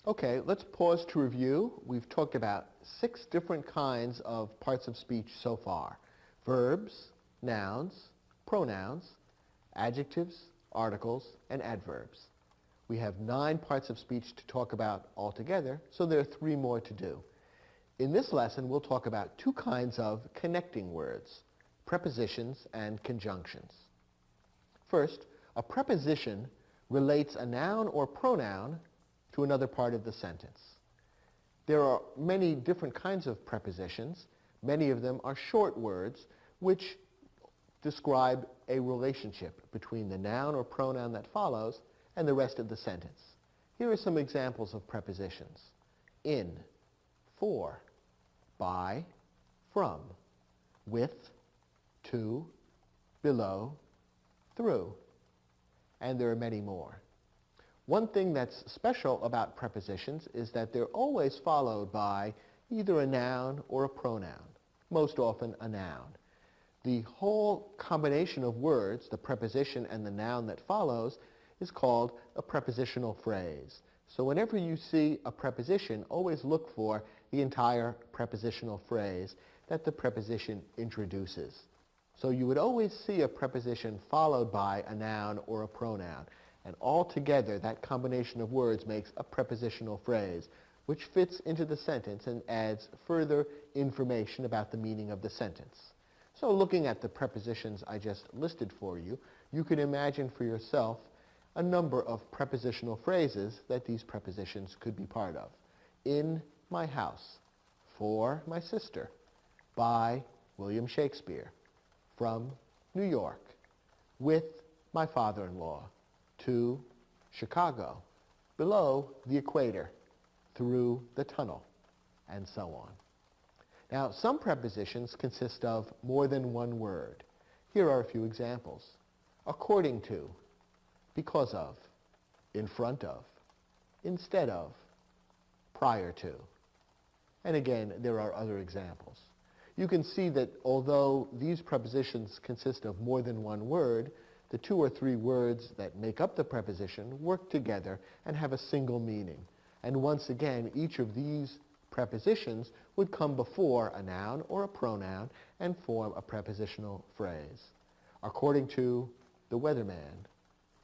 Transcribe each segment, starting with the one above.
Okay, let's pause to review. We've talked about 6 different kinds of parts of speech so far. Verbs, nouns, pronouns, adjectives, articles, and adverbs. We have 9 parts of speech to talk about altogether, so there are 3 more to do. In this lesson, we'll talk about 2 kinds of connecting words, prepositions and conjunctions. First, a preposition relates a noun or pronoun to another part of the sentence. There are many different kinds of prepositions. Many of them are short words which describe a relationship between the noun or pronoun that follows and the rest of the sentence. Here are some examples of prepositions. In, for, by, from, with, to, below, through, and there are many more. One thing that's special about prepositions is that they're always followed by either a noun or a pronoun, most often a noun. The whole combination of words, the preposition and the noun that follows, is called a prepositional phrase. So whenever you see a preposition, always look for the entire prepositional phrase that the preposition introduces. So you would always see a preposition followed by a noun or a pronoun. And altogether, that combination of words makes a prepositional phrase, which fits into the sentence and adds further information about the meaning of the sentence. So looking at the prepositions I just listed for you, you can imagine for yourself a number of prepositional phrases that these prepositions could be part of. In my house, for my sister, by William Shakespeare, from New York, with my father-in-law, to Chicago, below the equator, through the tunnel, and so on. Now, some prepositions consist of more than one word. Here are a few examples. According to, because of, in front of, instead of, prior to. And again, there are other examples. You can see that although these prepositions consist of more than one word, the 2 or 3 words that make up the preposition work together and have a single meaning. And once again, each of these prepositions would come before a noun or a pronoun and form a prepositional phrase. According to the weatherman,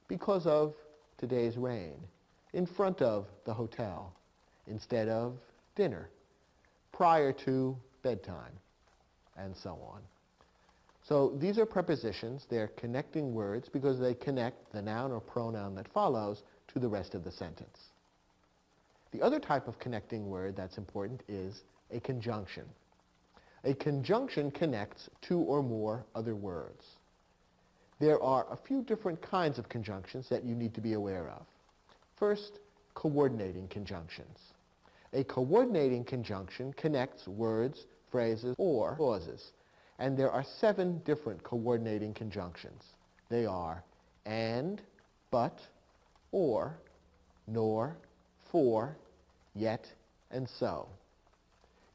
because of today's rain, in front of the hotel, instead of dinner, prior to bedtime, and so on. So these are prepositions. They're connecting words because they connect the noun or pronoun that follows to the rest of the sentence. The other type of connecting word that's important is a conjunction. A conjunction connects 2 or more other words. There are a few different kinds of conjunctions that you need to be aware of. First, coordinating conjunctions. A coordinating conjunction connects words, phrases, or clauses. And there are 7 different coordinating conjunctions. They are and, but, or, nor, for, yet, and so.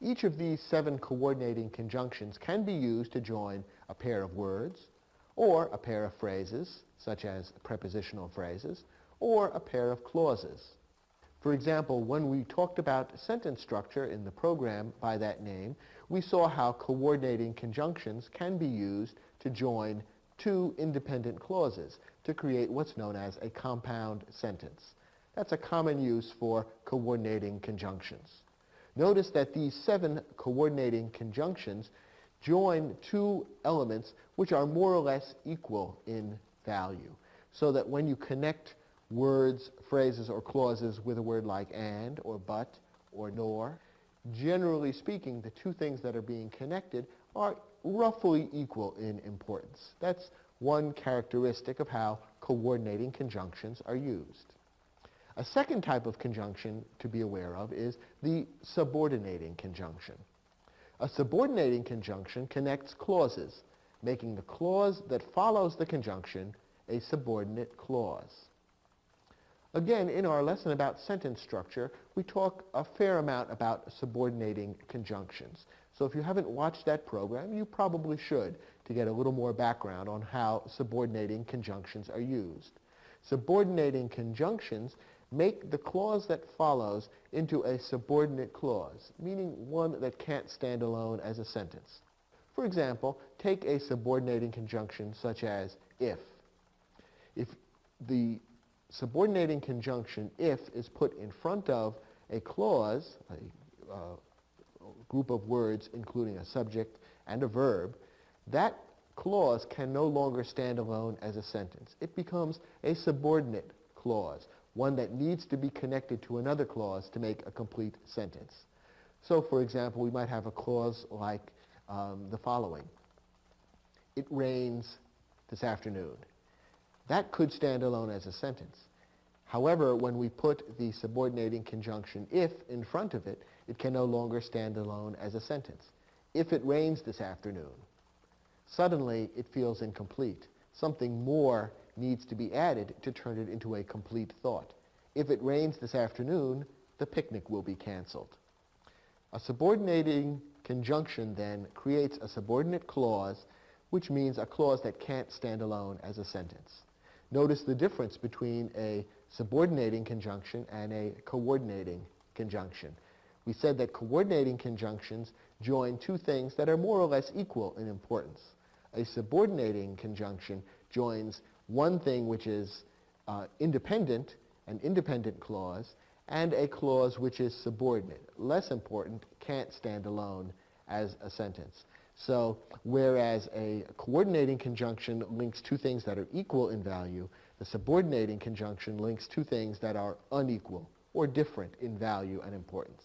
Each of these 7 coordinating conjunctions can be used to join a pair of words, or a pair of phrases, such as prepositional phrases, or a pair of clauses. For example, when we talked about sentence structure in the program by that name, we saw how coordinating conjunctions can be used to join 2 independent clauses to create what's known as a compound sentence. That's a common use for coordinating conjunctions. Notice that these 7 coordinating conjunctions join 2 elements which are more or less equal in value, so that when you connect words, phrases, or clauses with a word like and, or but, or nor, generally speaking, the 2 things that are being connected are roughly equal in importance. That's one characteristic of how coordinating conjunctions are used. A second type of conjunction to be aware of is the subordinating conjunction. A subordinating conjunction connects clauses, making the clause that follows the conjunction a subordinate clause. Again, in our lesson about sentence structure, we talk a fair amount about subordinating conjunctions. So if you haven't watched that program, you probably should to get a little more background on how subordinating conjunctions are used. Subordinating conjunctions make the clause that follows into a subordinate clause, meaning one that can't stand alone as a sentence. For example, take a subordinating conjunction such as if. If the subordinating conjunction if is put in front of a clause, a group of words including a subject and a verb, that clause can no longer stand alone as a sentence. It becomes a subordinate clause, one that needs to be connected to another clause to make a complete sentence. So, for example, we might have a clause like the following. It rains this afternoon. That could stand alone as a sentence. However, when we put the subordinating conjunction if in front of it, it can no longer stand alone as a sentence. If it rains this afternoon, suddenly it feels incomplete. Something more needs to be added to turn it into a complete thought. If it rains this afternoon, the picnic will be canceled. A subordinating conjunction then creates a subordinate clause, which means a clause that can't stand alone as a sentence. Notice the difference between a subordinating conjunction and a coordinating conjunction. We said that coordinating conjunctions join two things that are more or less equal in importance. A subordinating conjunction joins one thing which is independent, an independent clause, and a clause which is subordinate, less important, can't stand alone as a sentence. So whereas a coordinating conjunction links two things that are equal in value, the subordinating conjunction links two things that are unequal or different in value and importance.